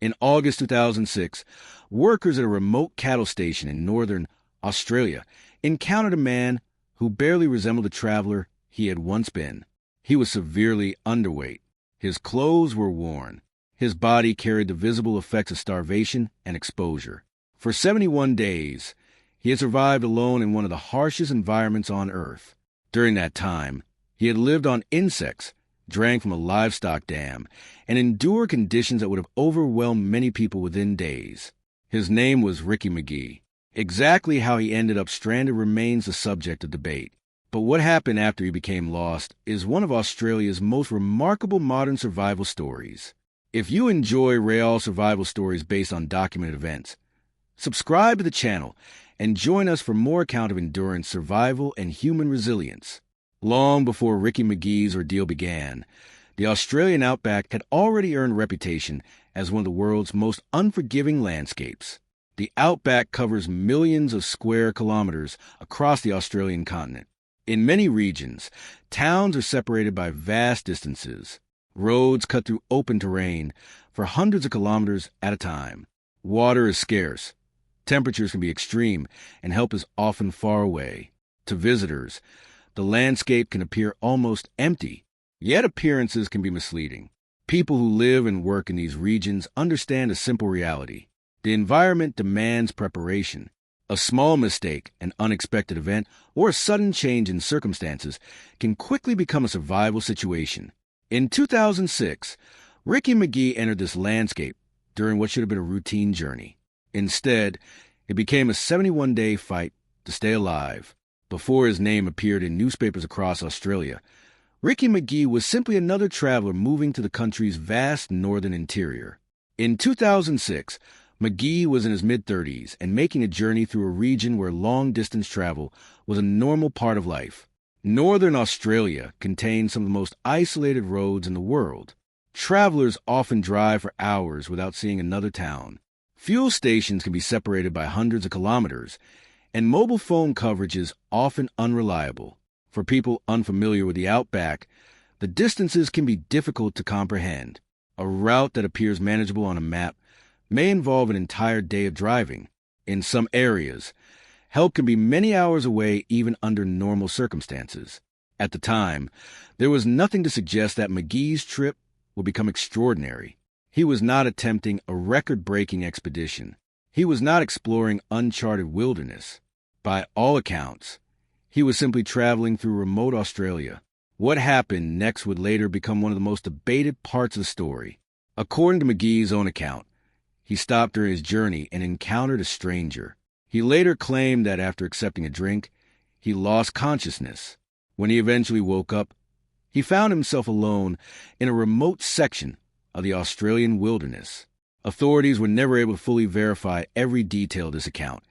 In August 2006, workers at a remote cattle station in northern Australia encountered a man who barely resembled the traveler he had once been. He was severely underweight. His clothes were worn. His body carried the visible effects of starvation and exposure. For 71 days, he had survived alone in one of the harshest environments on Earth. During that time, he had lived on insects, drank from a livestock dam, and endured conditions that would have overwhelmed many people within days. His name was Megee. Exactly how he ended up stranded remains the subject of debate. But what happened after he became lost is one of Australia's most remarkable modern survival stories. If you enjoy real survival stories based on documented events, subscribe to the channel and join us for more account of endurance, survival, and human resilience. Long before Megee's ordeal began, the Australian Outback had already earned a reputation as one of the world's most unforgiving landscapes. The Outback covers millions of square kilometers across the Australian continent. In many regions, towns are separated by vast distances. Roads cut through open terrain for hundreds of kilometers at a time. Water is scarce. Temperatures can be extreme, and help is often far away. To visitors, the landscape can appear almost empty, yet appearances can be misleading. People who live and work in these regions understand a simple reality. The environment demands preparation. A small mistake, an unexpected event, or a sudden change in circumstances can quickly become a survival situation. In 2006, Megee entered this landscape during what should have been a routine journey. Instead, it became a 71-day fight to stay alive. Before his name appeared in newspapers across Australia, Megee was simply another traveler moving to the country's vast northern interior. In 2006, Megee was in his mid-30s and making a journey through a region where long-distance travel was a normal part of life. Northern Australia contains some of the most isolated roads in the world. Travelers often drive for hours without seeing another town. Fuel stations can be separated by hundreds of kilometers, and mobile phone coverage is often unreliable. For people unfamiliar with the Outback, the distances can be difficult to comprehend. A route that appears manageable on a map may involve an entire day of driving. In some areas, help can be many hours away even under normal circumstances. At the time, there was nothing to suggest that Megee's trip would become extraordinary. He was not attempting a record-breaking expedition. He was not exploring uncharted wilderness. By all accounts, he was simply traveling through remote Australia. What happened next would later become one of the most debated parts of the story. According to Megee's own account, he stopped during his journey and encountered a stranger. He later claimed that after accepting a drink, he lost consciousness. When he eventually woke up, he found himself alone in a remote section of the Australian wilderness. Authorities were never able to fully verify every detail of this account,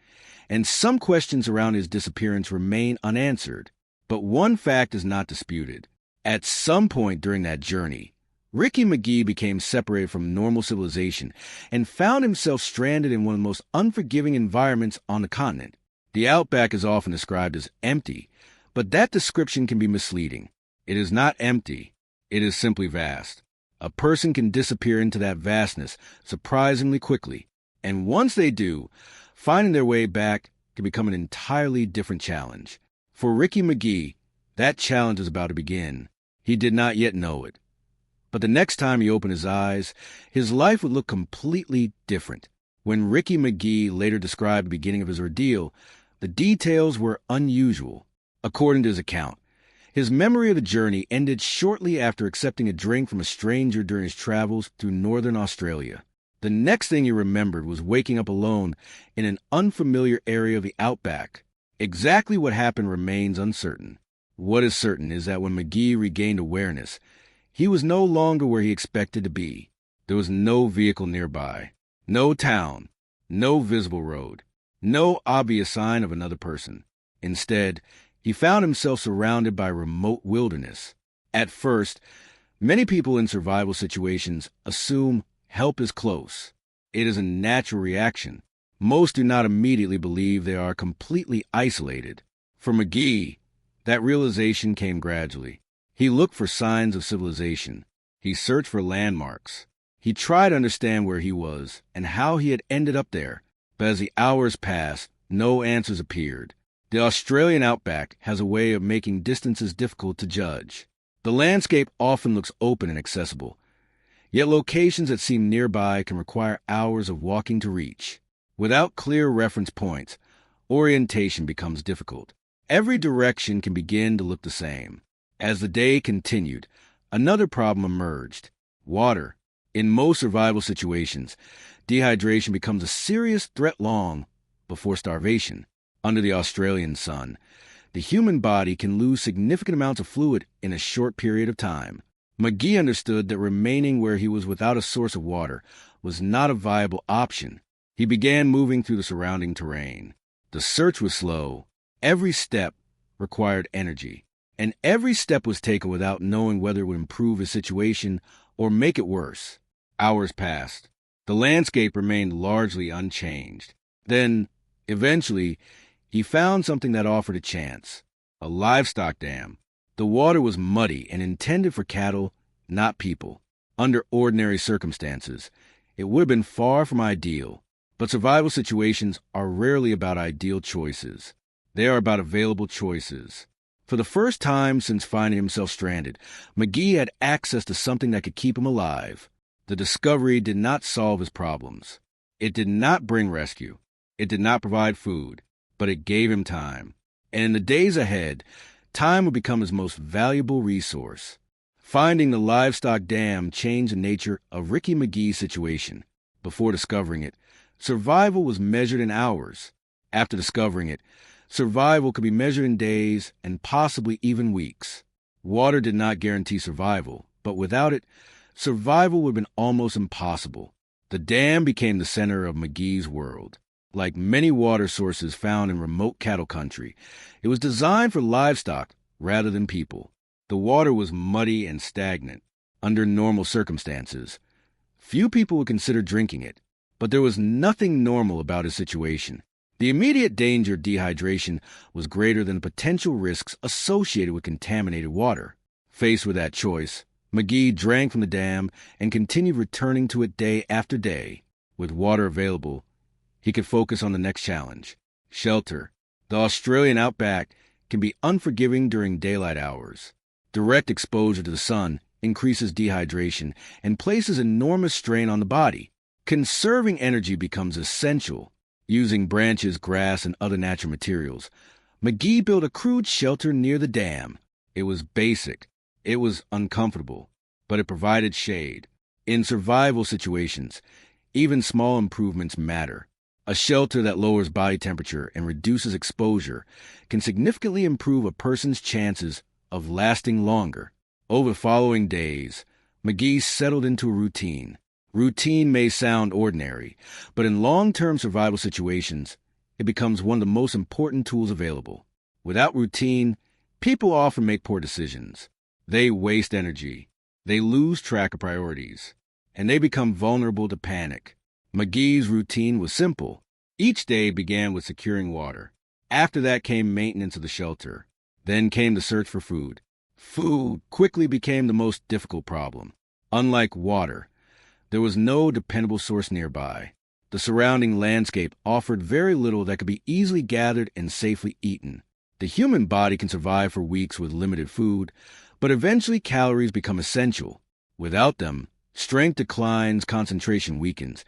and some questions around his disappearance remain unanswered. But one fact is not disputed. At some point during that journey, Megee became separated from normal civilization and found himself stranded in one of the most unforgiving environments on the continent. The Outback is often described as empty, but that description can be misleading. It is not empty. It is simply vast. A person can disappear into that vastness surprisingly quickly, and once they do, finding their way back can become an entirely different challenge. For Megee, that challenge is about to begin. He did not yet know it. But the next time he opened his eyes, his life would look completely different. When Megee later described the beginning of his ordeal, the details were unusual. According to his account, his memory of the journey ended shortly after accepting a drink from a stranger during his travels through northern Australia. The next thing he remembered was waking up alone in an unfamiliar area of the Outback. Exactly what happened remains uncertain. What is certain is that when Megee regained awareness, he was no longer where he expected to be. There was no vehicle nearby, no town, no visible road, no obvious sign of another person. Instead, he found himself surrounded by remote wilderness. At first, many people in survival situations assume help is close. It is a natural reaction. Most do not immediately believe they are completely isolated. For Megee, that realization came gradually. He looked for signs of civilization. He searched for landmarks. He tried to understand where he was and how he had ended up there, but as the hours passed, no answers appeared. The Australian Outback has a way of making distances difficult to judge. The landscape often looks open and accessible, yet locations that seem nearby can require hours of walking to reach. Without clear reference points, orientation becomes difficult. Every direction can begin to look the same. As the day continued, another problem emerged: water. In most survival situations, dehydration becomes a serious threat long before starvation. Under the Australian sun, the human body can lose significant amounts of fluid in a short period of time. Megee understood that remaining where he was without a source of water was not a viable option. He began moving through the surrounding terrain. The search was slow. Every step required energy, and every step was taken without knowing whether it would improve his situation or make it worse. Hours passed. The landscape remained largely unchanged. Then, eventually, he found something that offered a chance: a livestock dam. The water was muddy and intended for cattle, not people. Under ordinary circumstances, it would have been far from ideal, but survival situations are rarely about ideal choices. They are about available choices. For the first time since finding himself stranded, Megee had access to something that could keep him alive. The discovery did not solve his problems. It did not bring rescue. It did not provide food, but it gave him time. And in the days ahead, time would become his most valuable resource. Finding the livestock dam changed the nature of Ricky Megee's situation. Before discovering it, survival was measured in hours. After discovering it, survival could be measured in days and possibly even weeks. Water did not guarantee survival, but without it, survival would have been almost impossible. The dam became the center of Megee's world. Like many water sources found in remote cattle country, it was designed for livestock rather than people. The water was muddy and stagnant. Under normal circumstances, few people would consider drinking it, but there was nothing normal about his situation. The immediate danger of dehydration was greater than the potential risks associated with contaminated water. Faced with that choice, Megee drank from the dam and continued returning to it day after day. With water available, he could focus on the next challenge: shelter. The Australian Outback can be unforgiving during daylight hours. Direct exposure to the sun increases dehydration and places enormous strain on the body. Conserving energy becomes essential. Using branches, grass, and other natural materials, Megee built a crude shelter near the dam. It was basic. It was uncomfortable, but it provided shade. In survival situations, even small improvements matter. A shelter that lowers body temperature and reduces exposure can significantly improve a person's chances of lasting longer. Over the following days, Megee settled into a routine. Routine may sound ordinary, but in long-term survival situations, it becomes one of the most important tools available. Without routine, people often make poor decisions. They waste energy, they lose track of priorities, and they become vulnerable to panic. Megee's routine was simple. Each day began with securing water. After that came maintenance of the shelter. Then came the search for food. Food quickly became the most difficult problem. Unlike water, there was no dependable source nearby. The surrounding landscape offered very little that could be easily gathered and safely eaten. The human body can survive for weeks with limited food, but eventually calories become essential. Without them, strength declines, concentration weakens,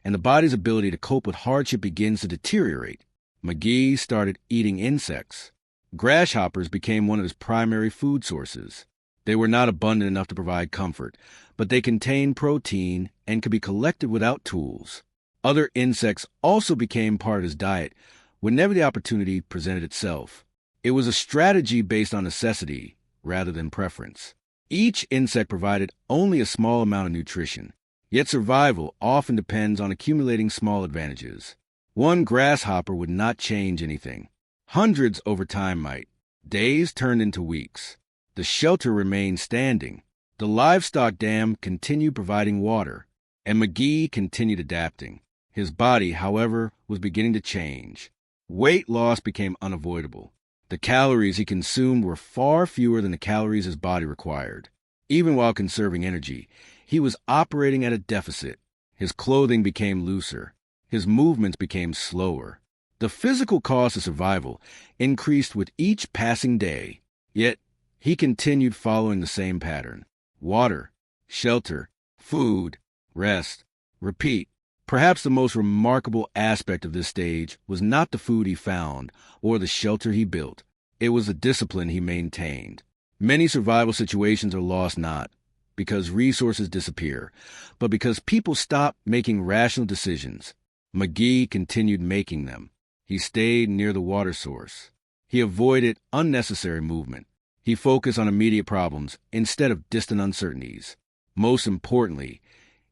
and the body's ability to cope with hardship begins to deteriorate. Megee started eating insects. Grasshoppers became one of his primary food sources. They were not abundant enough to provide comfort, but they contained protein and could be collected without tools. Other insects also became part of his diet whenever the opportunity presented itself. It was a strategy based on necessity rather than preference. Each insect provided only a small amount of nutrition, yet survival often depends on accumulating small advantages. One grasshopper would not change anything. Hundreds over time might. Days turned into weeks. The shelter remained standing. The livestock dam continued providing water, and Megee continued adapting. His body, however, was beginning to change. Weight loss became unavoidable. The calories he consumed were far fewer than the calories his body required. Even while conserving energy, He was operating at a deficit. His clothing became looser. His movements became slower. The physical cost of survival increased with each passing day. Yet, he continued following the same pattern. Water, shelter, food, rest, repeat. Perhaps the most remarkable aspect of this stage was not the food he found or the shelter he built. It was the discipline he maintained. Many survival situations are lost not because resources disappear, but because people stop making rational decisions. Megee continued making them. He stayed near the water source. He avoided unnecessary movement. He focused on immediate problems instead of distant uncertainties. Most importantly,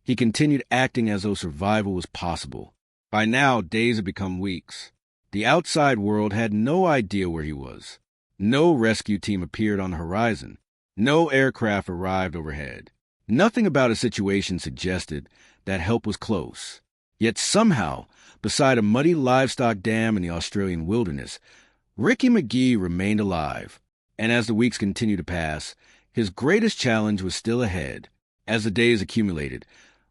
he continued acting as though survival was possible. By now, days had become weeks. The outside world had no idea where he was. No rescue team appeared on the horizon. No aircraft arrived overhead. Nothing about his situation suggested that help was close. Yet somehow, beside a muddy livestock dam in the Australian wilderness, Ricky Megee remained alive. And as the weeks continued to pass, his greatest challenge was still ahead. As the days accumulated,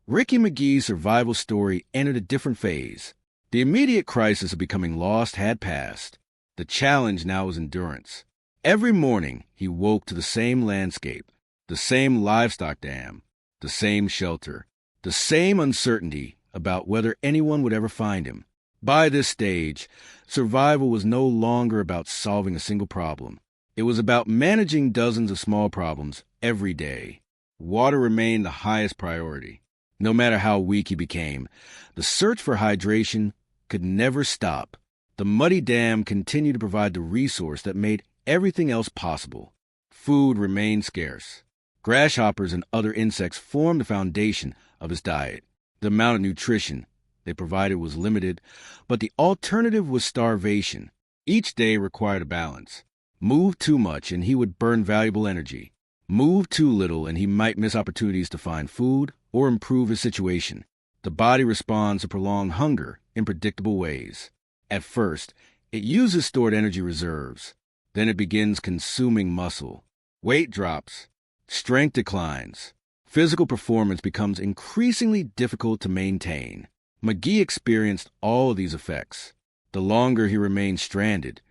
Ricky Megee's survival story entered a different phase. The immediate crisis of becoming lost had passed. The challenge now was endurance. Every morning, he woke to the same landscape, the same livestock dam, the same shelter, the same uncertainty about whether anyone would ever find him. By this stage, survival was no longer about solving a single problem. It was about managing dozens of small problems every day. Water remained the highest priority. No matter how weak he became, the search for hydration could never stop. The muddy dam continued to provide the resource that made everything else possible. Food remained scarce. Grasshoppers and other insects formed the foundation of his diet. The amount of nutrition they provided was limited, but the alternative was starvation. Each day required a balance. Move too much and he would burn valuable energy. Move too little and he might miss opportunities to find food or improve his situation. The body responds to prolonged hunger in predictable ways. At first, it uses stored energy reserves. Then it begins consuming muscle. Weight drops. Strength declines. Physical performance becomes increasingly difficult to maintain. Megee experienced all of these effects. The longer he remained stranded,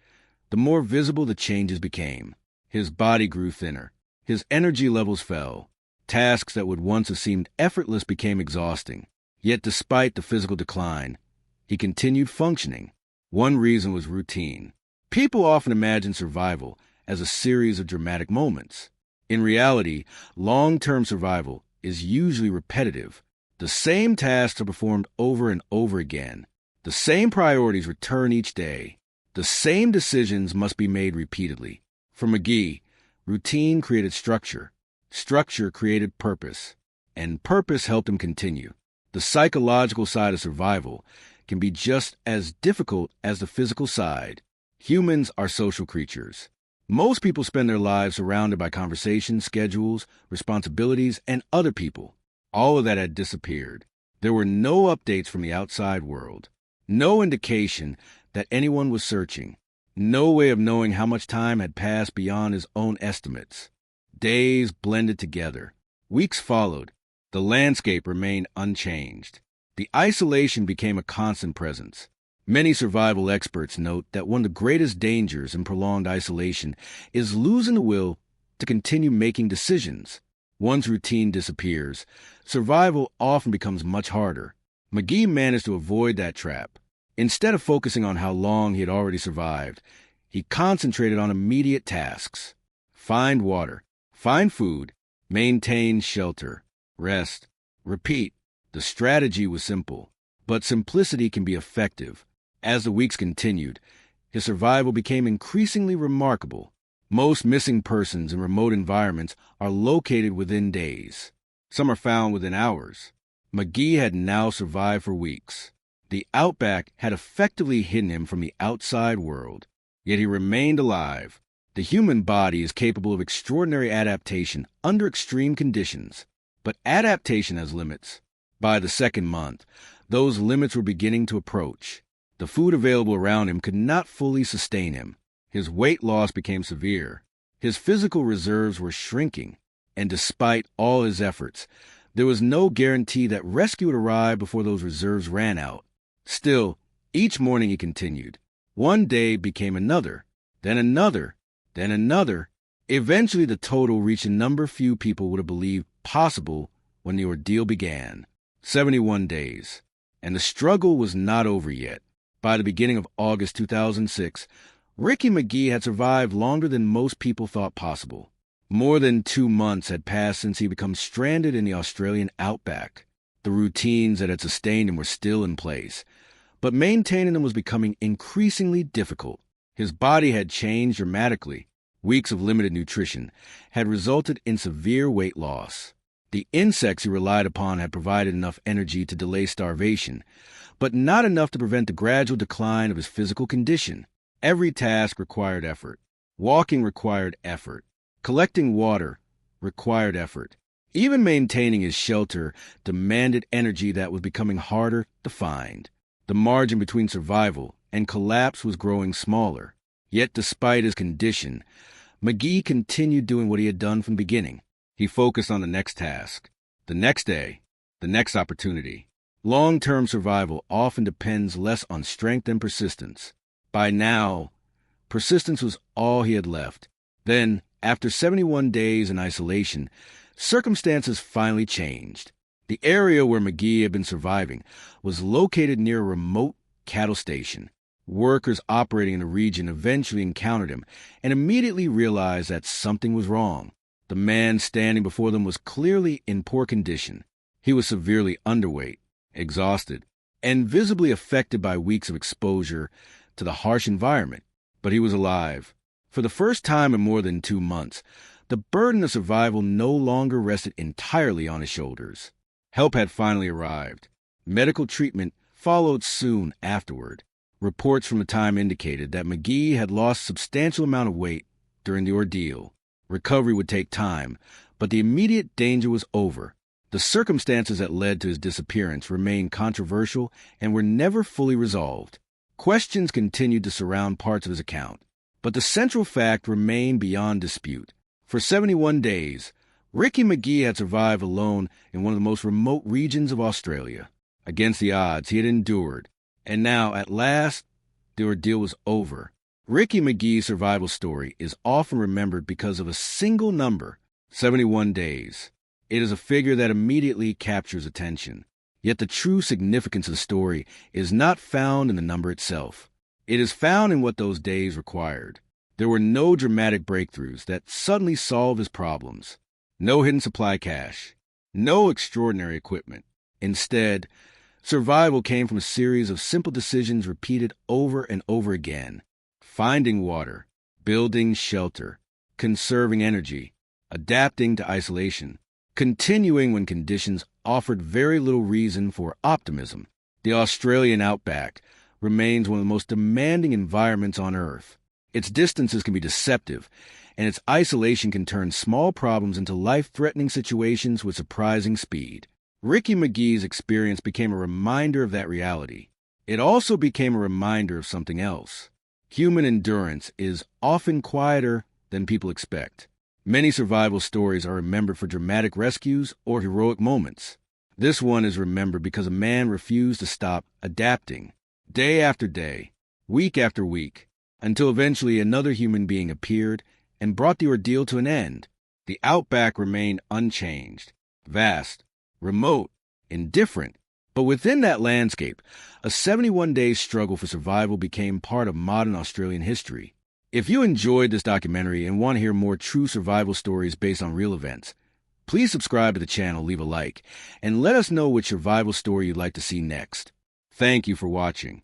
the more visible the changes became. His body grew thinner. His energy levels fell. Tasks that would once have seemed effortless became exhausting. Yet despite the physical decline, he continued functioning. One reason was routine. People often imagine survival as a series of dramatic moments. In reality, long-term survival is usually repetitive. The same tasks are performed over and over again. The same priorities return each day. The same decisions must be made repeatedly. For Megee, routine created structure. Structure created purpose. And purpose helped him continue. The psychological side of survival can be just as difficult as the physical side. Humans are social creatures. Most people spend their lives surrounded by conversations, schedules, responsibilities, and other people. All of that had disappeared. There were no updates from the outside world. No indication that anyone was searching. No way of knowing how much time had passed beyond his own estimates. Days blended together. Weeks followed. The landscape remained unchanged. The isolation became a constant presence. Many survival experts note that one of the greatest dangers in prolonged isolation is losing the will to continue making decisions. Once routine disappears, survival often becomes much harder. Megee managed to avoid that trap. Instead of focusing on how long he had already survived, he concentrated on immediate tasks. Find water, find food, maintain shelter, rest, repeat. The strategy was simple, but simplicity can be effective. As the weeks continued, his survival became increasingly remarkable. Most missing persons in remote environments are located within days. Some are found within hours. Megee had now survived for weeks. The Outback had effectively hidden him from the outside world, yet he remained alive. The human body is capable of extraordinary adaptation under extreme conditions, but adaptation has limits. By the second month, those limits were beginning to approach. The food available around him could not fully sustain him. His weight loss became severe. His physical reserves were shrinking, and despite all his efforts, There was no guarantee that rescue would arrive before those reserves ran out. Still, each morning he continued. One day became another, then another, then another. Eventually, the total reached a number few people would have believed possible when the ordeal began. 71 days. And the struggle was not over yet. By the beginning of August 2006, Ricky Megee had survived longer than most people thought possible. More than 2 months had passed since he became stranded in the Australian Outback. The routines that had sustained him were still in place, but maintaining them was becoming increasingly difficult. His body had changed dramatically. Weeks of limited nutrition had resulted in severe weight loss. The insects he relied upon had provided enough energy to delay starvation, but not enough to prevent the gradual decline of his physical condition. Every task required effort. Walking required effort. Collecting water required effort. Even maintaining his shelter demanded energy that was becoming harder to find. The margin between survival and collapse was growing smaller. Yet despite his condition, Megee continued doing what he had done from the beginning. He focused on the next task, the next day, the next opportunity. Long-term survival often depends less on strength than persistence. By now, persistence was all he had left. Then, after 71 days in isolation, circumstances finally changed. The area where Megee had been surviving was located near a remote cattle station. Workers operating in the region eventually encountered him and immediately realized that something was wrong. The man standing before them was clearly in poor condition. He was severely underweight, exhausted, and visibly affected by weeks of exposure to the harsh environment. But he was alive. For the first time in more than 2 months, the burden of survival no longer rested entirely on his shoulders. Help had finally arrived. Medical treatment followed soon afterward. Reports from the time indicated that Megee had lost a substantial amount of weight during the ordeal. Recovery would take time, but the immediate danger was over. The circumstances that led to his disappearance remained controversial and were never fully resolved. Questions continued to surround parts of his account, but the central fact remained beyond dispute. For 71 days, Ricky Megee had survived alone in one of the most remote regions of Australia. Against the odds, he had endured, and now, at last, the ordeal was over. Ricky Megee's survival story is often remembered because of a single number, 71 days. It is a figure that immediately captures attention. Yet the true significance of the story is not found in the number itself. It is found in what those days required. There were no dramatic breakthroughs that suddenly solved his problems. No hidden supply cache. No extraordinary equipment. Instead, survival came from a series of simple decisions repeated over and over again. Finding water, building shelter, conserving energy, adapting to isolation, continuing when conditions offered very little reason for optimism. The Australian Outback remains one of the most demanding environments on Earth. Its distances can be deceptive, and its isolation can turn small problems into life-threatening situations with surprising speed. Ricky Megee's experience became a reminder of that reality. It also became a reminder of something else. Human endurance is often quieter than people expect. Many survival stories are remembered for dramatic rescues or heroic moments. This one is remembered because a man refused to stop adapting, day after day, week after week, until eventually another human being appeared and brought the ordeal to an end. The Outback remained unchanged, vast, remote, indifferent. But within that landscape, a 71-day struggle for survival became part of modern Australian history. If you enjoyed this documentary and want to hear more true survival stories based on real events, please subscribe to the channel, leave a like, and let us know which survival story you'd like to see next. Thank you for watching.